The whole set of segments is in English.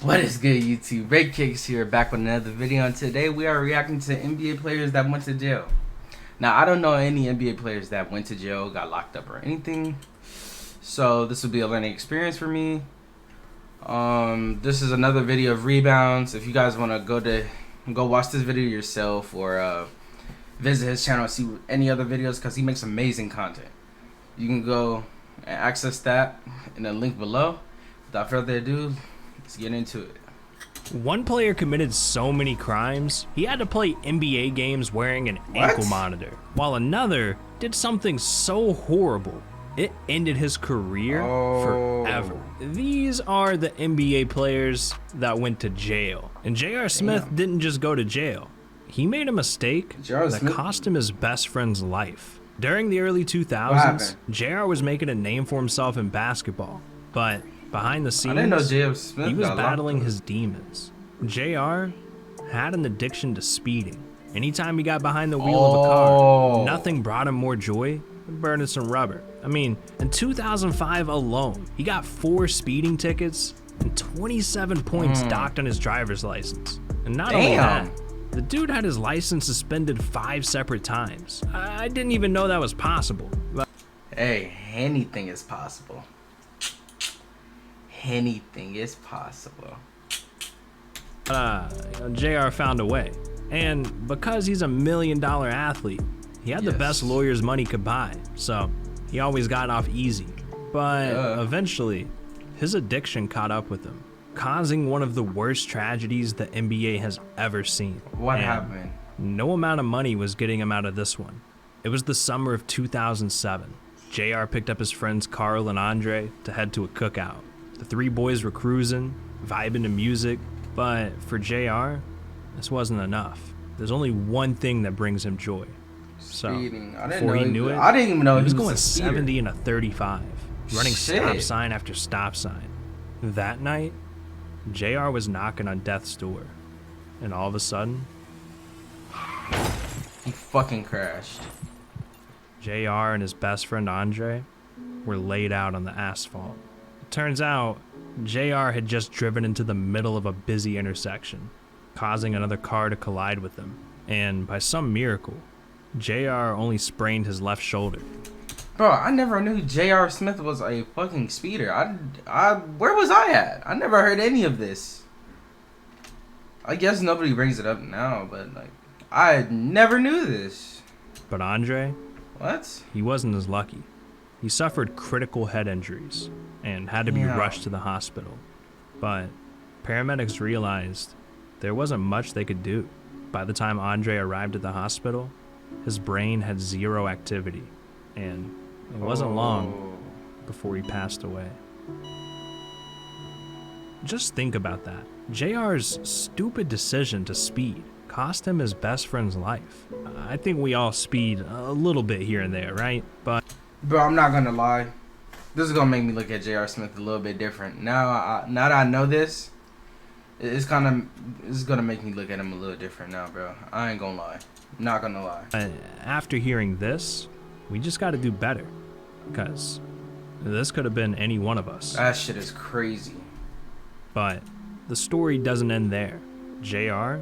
What is good, YouTube? Rheakickz here, back with another video, and today we are reacting to NBA players that went to jail. Now, I don't know any NBA players that went to jail, got locked up, or anything, so this will be a learning experience for me. This is another video of rebounds. If you guys want to go watch this video yourself, or visit his channel and see any other videos, because he makes amazing content. You can go and access that in the link below. Without further ado, let's get into it. One player committed so many crimes, he had to play NBA games wearing an ankle monitor, while another did something so horrible, it ended his career forever. These are the NBA players that went to jail. And J.R. Smith didn't just go to jail. He made a mistake that cost him his best friend's life. During the early 2000s, J.R. was making a name for himself in basketball, but behind the scenes, he was battling his demons. JR had an addiction to speeding. Anytime he got behind the wheel of a car, nothing brought him more joy than burning some rubber. I mean, in 2005 alone, he got 4 speeding tickets and 27 points docked on his driver's license. And not only that, the dude had his license suspended 5 separate times. I didn't even know that was possible. Hey, anything is possible. Anything is possible. JR found a way. And because he's a $1 million athlete, he had the best lawyers money could buy. So he always got off easy. But eventually, his addiction caught up with him, causing one of the worst tragedies the NBA has ever seen. What happened? No amount of money was getting him out of this one. It was the summer of 2007. JR picked up his friends Carl and Andre to head to a cookout. The 3 boys were cruising, vibing to music, but for JR, this wasn't enough. There's only one thing that brings him joy. So, before he knew it, I didn't even know he was going 70 and a 35, running stop sign after stop sign. That night, JR was knocking on death's door, and all of a sudden, he fucking crashed. JR and his best friend Andre were laid out on the asphalt. Turns out, JR had just driven into the middle of a busy intersection, causing another car to collide with him. And by some miracle, JR only sprained his left shoulder. Bro, I never knew J.R. Smith was a fucking speeder. Where was I at? I never heard any of this. I guess nobody brings it up now, but like, I never knew this. But Andre? What? He wasn't as lucky. He suffered critical head injuries and had to be rushed to the hospital. But paramedics realized there wasn't much they could do. By the time Andre arrived at the hospital, his brain had 0 activity, and it wasn't long before he passed away. Just think about that. JR's stupid decision to speed cost him his best friend's life. I think we all speed a little bit here and there, right? But bro, I'm not gonna lie. This is gonna make me look at J.R. Smith a little bit different. Now that I know this, it's gonna make me look at him a little different now, bro. I ain't gonna lie. Not gonna lie. After hearing this, we just gotta do better, because this could have been any one of us. That shit is crazy. But the story doesn't end there. JR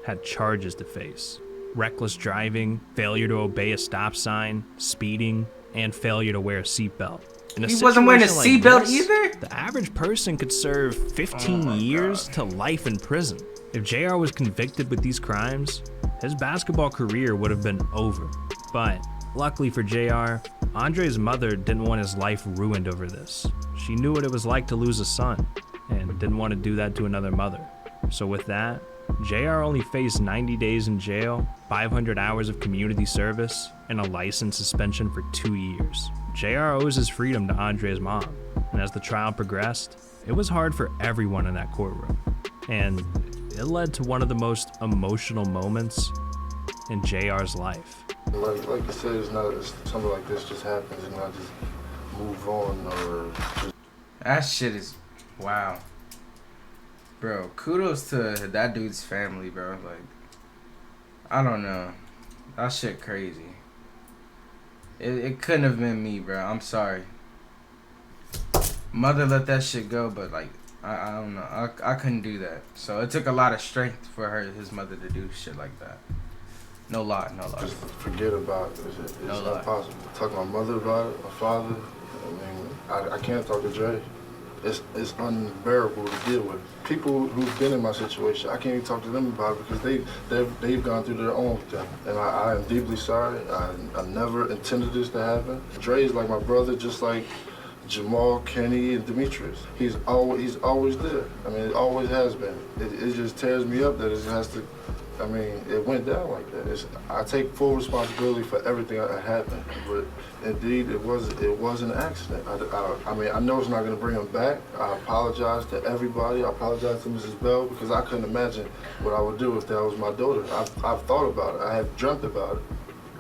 had charges to face. Reckless driving, failure to obey a stop sign, speeding, and failure to wear a seatbelt. He wasn't wearing a seatbelt either? The average person could serve 15 years to life in prison. If JR was convicted with these crimes, his basketball career would have been over. But luckily for JR, Andre's mother didn't want his life ruined over this. She knew what it was like to lose a son and didn't want to do that to another mother. So with that, JR only faced 90 days in jail, 500 hours of community service, and a license suspension for 2 years. JR owes his freedom to Andre's mom, and as the trial progressed, it was hard for everyone in that courtroom. And it led to one of the most emotional moments in JR's life. Like you said, it's not something like this just happens and not just move on or just... That shit is wow. Bro, kudos to that dude's family, bro. Like, I don't know. That shit crazy. It couldn't have been me, bro. I'm sorry. Mother let that shit go, but like, I don't know. I couldn't do that. So it took a lot of strength for his mother to do shit like that. No lie. Just forget about it. It's not possible. Talk to my mother about it, my father. I mean, I can't talk to Dre. It's unbearable to deal with. People who've been in my situation, I can't even talk to them about it because they've gone through their own thing. And I am deeply sorry. I never intended this to happen. Dre is like my brother, just like Jamal, Kenny, and Demetrius. He's always there. I mean, it always has been. It just tears me up that it has to. I mean, it went down like that. I take full responsibility for everything that happened, but indeed, it was an accident. I mean, I know it's not going to bring him back. I apologize to everybody. I apologize to Mrs. Bell because I couldn't imagine what I would do if that was my daughter. I've thought about it. I have dreamt about it.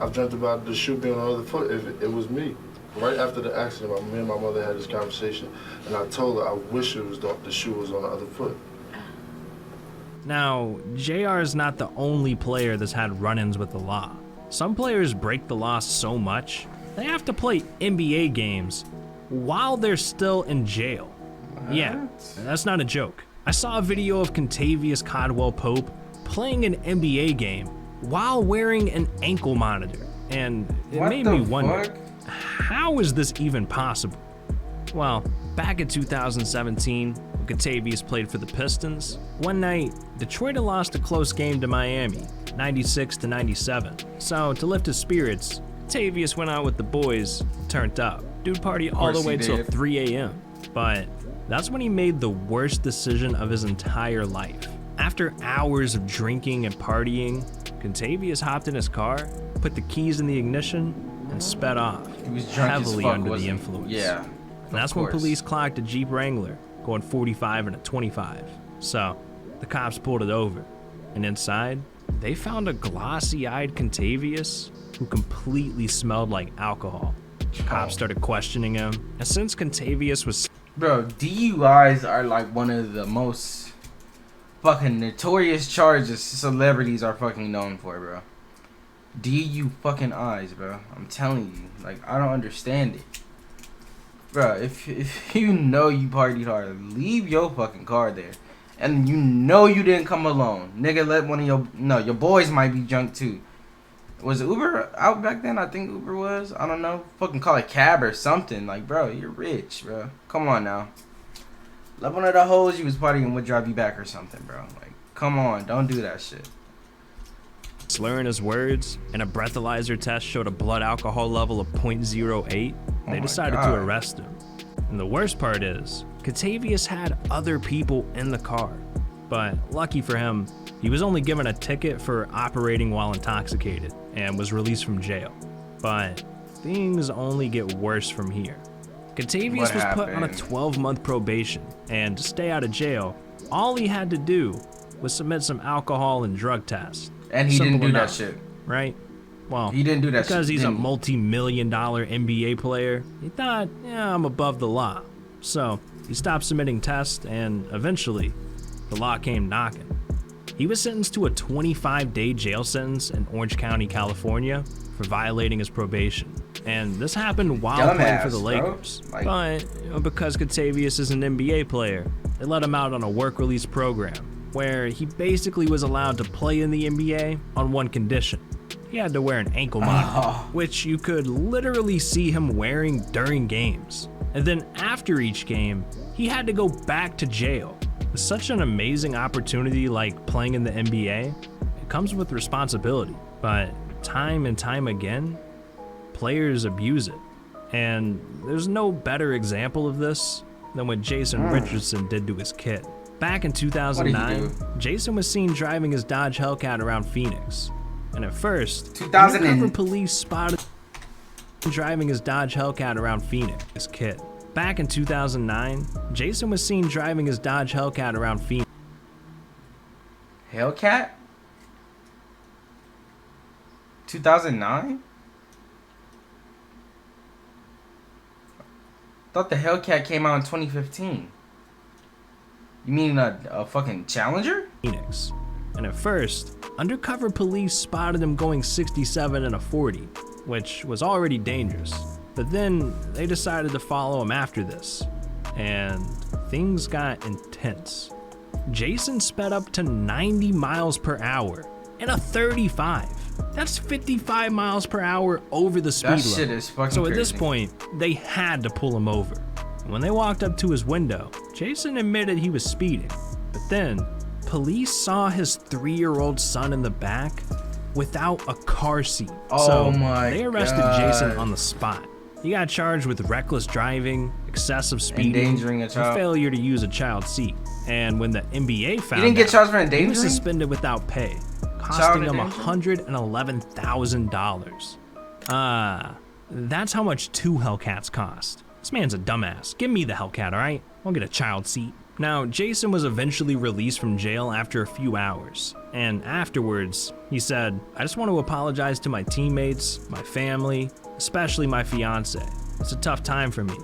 I've dreamt about the shoe being on the other foot if it was me. Right after the accident, me and my mother had this conversation, and I told her I wish the shoe was on the other foot. Now, JR is not the only player that's had run-ins with the law. Some players break the law so much, they have to play NBA games while they're still in jail. What? Yeah, that's not a joke. I saw a video of Contavious Caldwell-Pope playing an NBA game while wearing an ankle monitor, and it made me wonder, how is this even possible? Well, back in 2017, when Contavious played for the Pistons, one night, Detroit had lost a close game to Miami, 96-97. So, to lift his spirits, Contavious went out with the boys, turned up. Dude partied all the way till 3 a.m. But that's when he made the worst decision of his entire life. After hours of drinking and partying, Contavious hopped in his car, put the keys in the ignition, and sped off, he was drunk heavily as fuck, under the influence. Yeah. And that's when police clocked a Jeep Wrangler going 45 and a 25. So the cops pulled it over, and inside they found a glossy-eyed Contavious who completely smelled like alcohol. Cops started questioning him, and since Contavious was... Bro, DUIs are like one of the most fucking notorious charges celebrities are fucking known for, bro. DUIs, bro. I'm telling you, like, I don't understand it. Bro, if you know you partied hard, leave your fucking car there. And you know you didn't come alone. Nigga, let one of your boys might be drunk too. Was Uber out back then? I think Uber was. I don't know. Fucking call a cab or something. Like, bro, you're rich, bro. Come on now. Let one of the hoes you was partying with drive you back or something, bro. Like, come on. Don't do that shit. Slurring his words, and a breathalyzer test showed a blood alcohol level of 0.08. They decided to arrest him. And the worst part is, Contavious had other people in the car. But lucky for him, he was only given a ticket for operating while intoxicated and was released from jail. But things only get worse from here. Contavious was put on a 12-month probation, and to stay out of jail, all he had to do was submit some alcohol and drug tests. And he didn't do that shit. Right? Well, he didn't do that because shit. He's a multi-million-dollar NBA player, he thought, yeah, I'm above the law. So he stopped submitting tests, and eventually, the law came knocking. He was sentenced to a 25-day jail sentence in Orange County, California, for violating his probation. And this happened while playing for the Lakers. But because Contavious is an NBA player, they let him out on a work release program, where he basically was allowed to play in the NBA on one condition. He had to wear an ankle monitor, which you could literally see him wearing during games. And then after each game, he had to go back to jail. With such an amazing opportunity like playing in the NBA, it comes with responsibility. But time and time again, players abuse it. And there's no better example of this than what Jason Richardson did to his kid. Back in 2009, Jason was seen driving his Dodge Hellcat around Phoenix. And at first, undercover police spotted him driving his Dodge Hellcat around Phoenix, his kid. Back in 2009, Jason was seen driving his Dodge Hellcat around Phoenix. Hellcat? 2009? Thought the Hellcat came out in 2015. You mean a fucking Challenger? Phoenix. And at first, undercover police spotted him going 67 and a 40, which was already dangerous. But then they decided to follow him after this. And things got intense. Jason sped up to 90 miles per hour in a 35. That's 55 miles per hour over the speed limit. That shit is fucking So at crazy. this point, they had to pull him over. When they walked up to his window, Jason admitted he was speeding. But then, police saw his 3-year-old son in the back without a car seat. Oh my they arrested God. Jason on the spot. He got charged with reckless driving, excessive speeding, Endangering a child. and failure to use a child seat. And when the NBA found He didn't get out, charged for he was endangering? suspended without pay, costing him $111,000. That's how much 2 Hellcats cost. This man's a dumbass. Give me the Hellcat, alright? I'll get a child seat. Now, Jason was eventually released from jail after a few hours. And afterwards, he said, "I just want to apologize to my teammates, my family, especially my fiance. It's a tough time for me.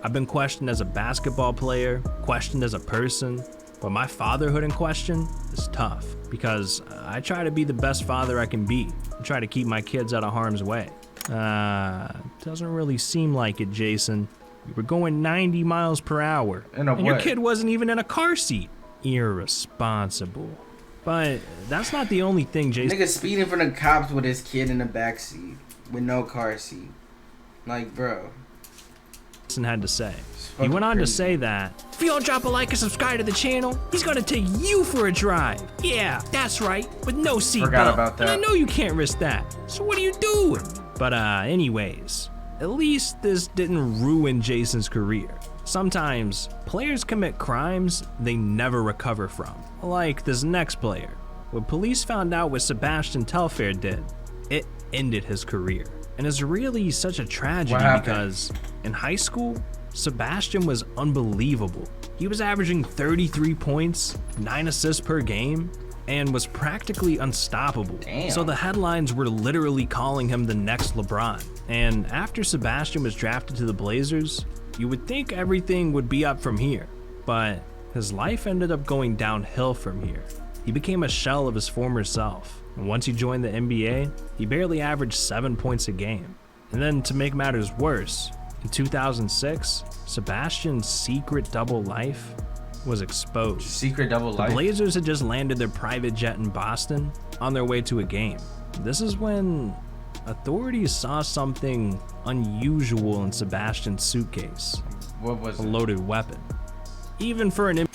I've been questioned as a basketball player, questioned as a person, but my fatherhood in question is tough because I try to be the best father I can be and try to keep my kids out of harm's way." Doesn't really seem like it, Jason. You were going 90 miles per hour, And your kid wasn't even in a car seat. Irresponsible. But that's not the only thing Jason Nigga speeding from the cops with his kid in the backseat with no car seat. Like, bro. had to say. He fucking went on to crazy. say that, "If you don't drop a like and subscribe to the channel, he's gonna take you for a drive. Yeah, that's right, with no seatbelt. Forgot about that. And I know you can't risk that. So what are you doing?" But anyways, at least this didn't ruin Jason's career. Sometimes players commit crimes they never recover from, like this next player. When police found out what Sebastian TELFAIR did, it ended his career. And it's really such a tragedy What happened? because in high school, Sebastian was unbelievable. He was averaging 33 points, 9 assists per game, and was practically unstoppable. Damn. So the headlines were literally calling him the next LeBron. And after Sebastian was drafted to the Blazers, you would think everything would be up from here, but his life ended up going downhill from here. He became a shell of his former self, and once he joined the NBA, he barely averaged 7 points a game. And then to make matters worse, in 2006, Sebastian's secret double life was exposed. Secret double The life. Blazers had just landed their private jet in Boston on their way to a game. This is when authorities saw something unusual in Sebastian's suitcase, What was a it? loaded weapon. Even for an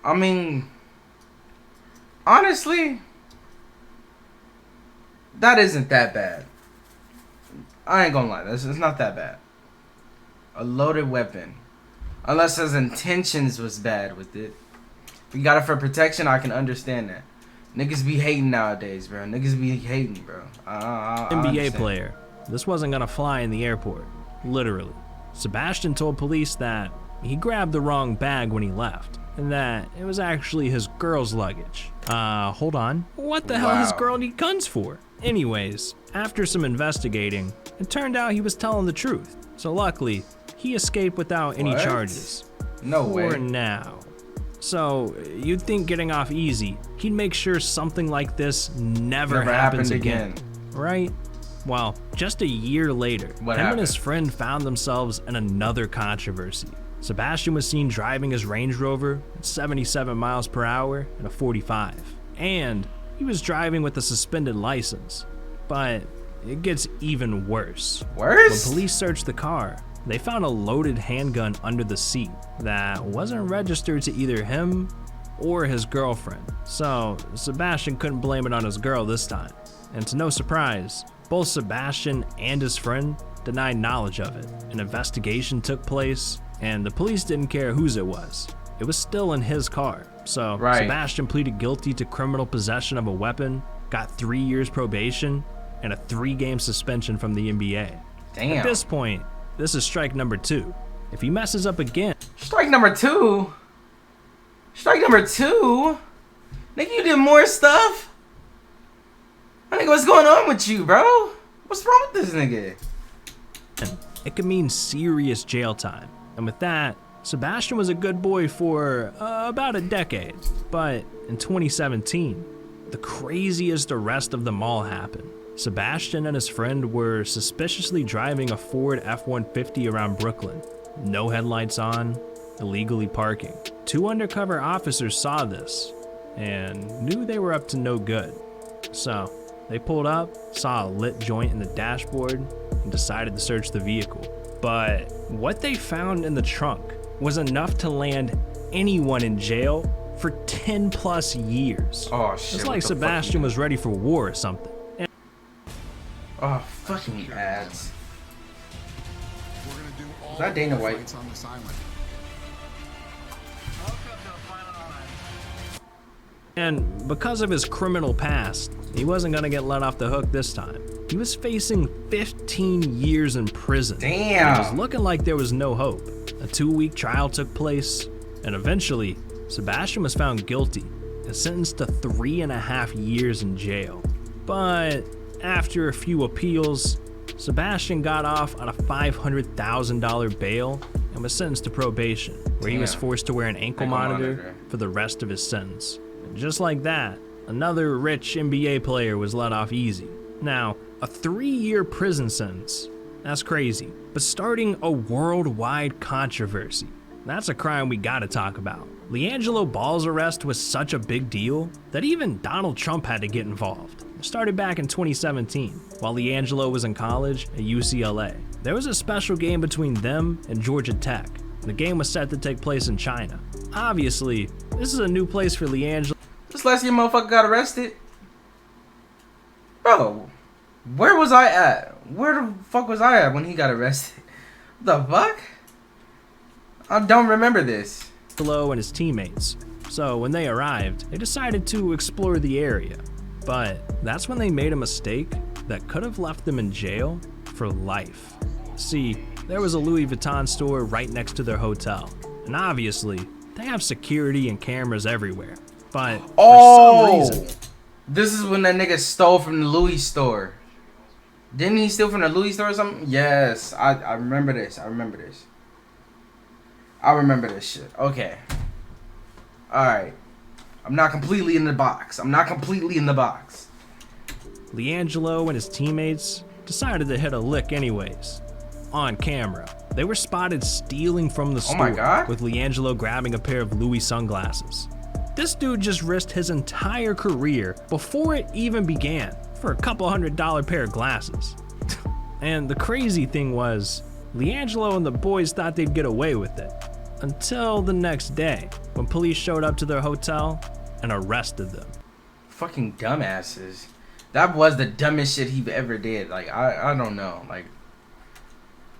I mean, honestly, that isn't that bad. I ain't gonna lie, it's not that bad. A loaded weapon. Unless his intentions was bad with it. If you got it for protection, I can understand that. Niggas be hating nowadays, bro. Niggas be hating, bro. I NBA understand. player, this wasn't gonna fly in the airport, literally. Sebastian told police that he grabbed the wrong bag when he left, and that it was actually his girl's luggage. Hold on, what the hell his Wow. girl need guns for? Anyways, after some investigating, it turned out he was telling the truth. So luckily, he escaped without any What? charges. No For way. now. So, you'd think getting off easy, he'd make sure something like this never happens again. Right? Well, just a year later, What him happened? and his friend found themselves in another controversy. Sebastian was seen driving his Range Rover at 77 miles per hour in a 45. And he was driving with a suspended license. But it gets even worse. Worse? When police searched the car, they found a loaded handgun under the seat that wasn't registered to either him or his girlfriend. So Sebastian couldn't blame it on his girl this time. And to no surprise, both Sebastian and his friend denied knowledge of it. An investigation took place, and the police didn't care whose it was. It was still in his car. So Right. Sebastian pleaded guilty to criminal possession of a weapon, got 3 years probation, and a 3-game suspension from the NBA. Damn. At this point, this is strike number 2. If he messes up again, Strike number 2? Strike number 2? Nigga, you did more stuff? I think what's going on with you, bro? What's wrong with this nigga? it could mean serious jail time. And with that, Sebastian was a good boy for about a decade. But in 2017, the craziest arrest of them all happened. Sebastian and his friend were suspiciously driving a Ford F-150 around Brooklyn. No headlights on, illegally parking. 2 undercover officers saw this and knew they were up to no good. So they pulled up, saw a lit joint in the dashboard, and decided to search the vehicle. But what they found in the trunk was enough to land anyone in jail for 10 plus years. Oh shit. It's like Sebastian was ready for war or something. Oh, fucking ads. Is that Dana White? And because of his criminal past, he wasn't gonna get let off the hook this time. He was facing 15 years in prison. Damn. It was looking like there was no hope. A 2-week trial took place, and eventually, Sebastian was found guilty and sentenced to 3.5 years in jail. But after a few appeals, Sebastian got off on a $500,000 bail and was sentenced to probation, where he was forced to wear an ankle monitor for the rest of his sentence. And just like that, another rich NBA player was let off easy. Now, a 3-year prison sentence, that's crazy, but starting a worldwide controversy. That's a crime we gotta talk about. LIANGELO Ball's arrest was such a big deal that even Donald Trump had to get involved. It started back in 2017, while LIANGELO was in college at UCLA. There was a special game between them and Georgia Tech. The game was set to take place in China. Obviously, this is a new place for LIANGELO. This last year motherfucker got arrested? Bro, where was I at? Where the fuck was I at when he got arrested? What the fuck? I don't remember this. And his teammates. So when they arrived, they decided to explore the area. But that's when they made a mistake that could have left them in jail for life. See, there was a Louis Vuitton store right next to their hotel. And obviously, they have security and cameras everywhere. But for some reason, this is when that nigga stole from the Louis store. Didn't he steal from the Louis store or something? Yes, I remember this. I remember this. I remember this shit. Okay. Alright. I'm not completely in the box. I'm not completely in the box. LIANGELO and his teammates decided to hit a lick anyways. On camera, they were spotted stealing from the store. Oh my God. With LIANGELO grabbing a pair of Louis sunglasses. This dude just risked his entire career before it even began for a couple $100 pair of glasses. And the crazy thing was, LIANGELO and the boys thought they'd get away with it. Until the next day, when police showed up to their hotel and arrested them. Fucking dumbasses. That was the dumbest shit he ever did. Like, I don't know. Like,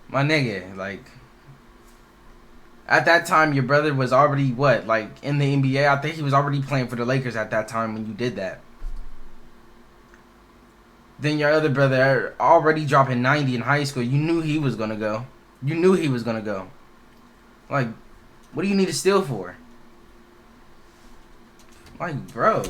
my nigga, like, at that time, your brother was already, what, like, in the NBA? I think he was already playing for the Lakers at that time when you did that. Then your other brother already dropping 90 in high school. You knew he was going to go. You knew he was going to go. Like, what do you need to steal for? Like, bro.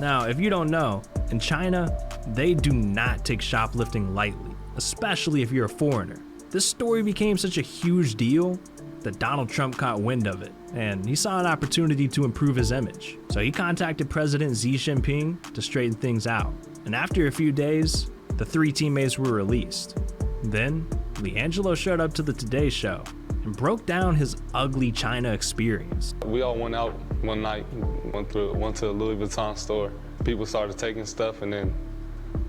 Now, if you don't know, in China, they do not take shoplifting lightly, especially if you're a foreigner. This story became such a huge deal that Donald Trump caught wind of it, and he saw an opportunity to improve his image. So he contacted President Xi Jinping to straighten things out. And after a few days, the 3 teammates were released. Then, LIANGELO showed up to the Today Show and broke down his ugly China experience. We all went out one night, went to the Louis Vuitton store. People started taking stuff, and then,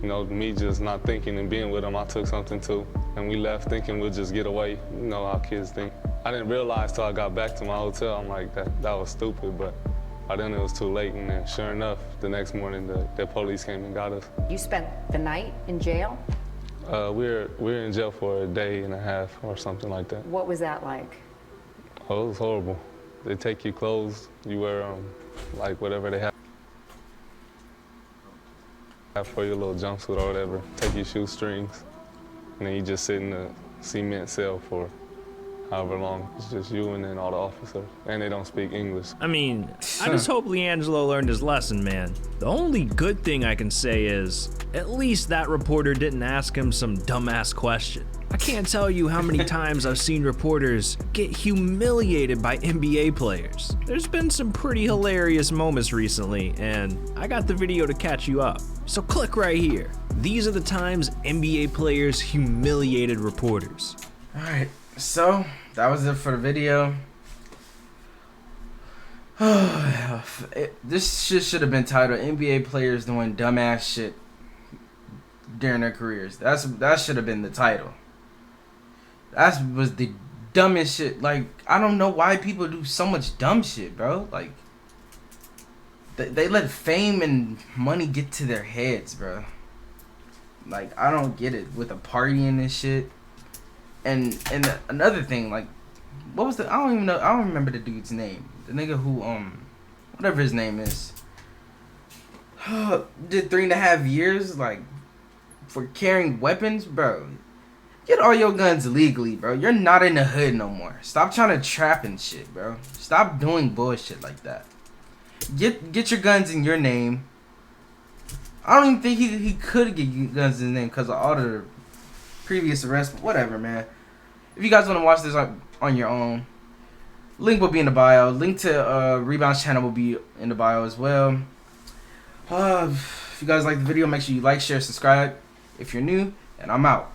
you know, me just not thinking and being with them, I took something too. And we left thinking we'll just get away. You know how kids think. I didn't realize till I got back to my hotel, I'm like, that was stupid, but by then it was too late. And then sure enough, the next morning, the police came and got us. You spent the night in jail? We were in jail for a day and a half or something like that. What was that like? Oh, it was horrible. They take your clothes, you wear like whatever they have for your little jumpsuit or whatever. Take your shoestrings, and then you just sit in the cement cell for however long. It's just you and then all the officers, and they don't speak English. I mean, I just hope LIANGELO learned his lesson, man. The only good thing I can say is, at least that reporter didn't ask him some dumbass question. I can't tell you how many times I've seen reporters get humiliated by NBA players. There's been some pretty hilarious moments recently, and I got the video to catch you up. So click right here. These are the times NBA players humiliated reporters. Alright, so that was it for the video. This shit should have been titled NBA players doing dumbass shit during their careers. That should have been the title. That was the dumbest shit. Like, I don't know why people do so much dumb shit, bro. Like, they let fame and money get to their heads, bro. Like, I don't get it with the partying and shit. And another thing, like, what was I don't even know. I don't remember the dude's name. The nigga who whatever his name is, did 3.5 years like for carrying weapons, bro. Get all your guns legally, bro. You're not in the hood no more. Stop trying to trap and shit, bro. Stop doing bullshit like that. Get your guns in your name. I don't even think he could get guns in his name because of all the previous arrests. Whatever, man. If you guys want to watch this on your own, link will be in the bio. Link to Rebound's channel will be in the bio as well. If you guys like the video, make sure you like, share, subscribe if you're new, and I'm out.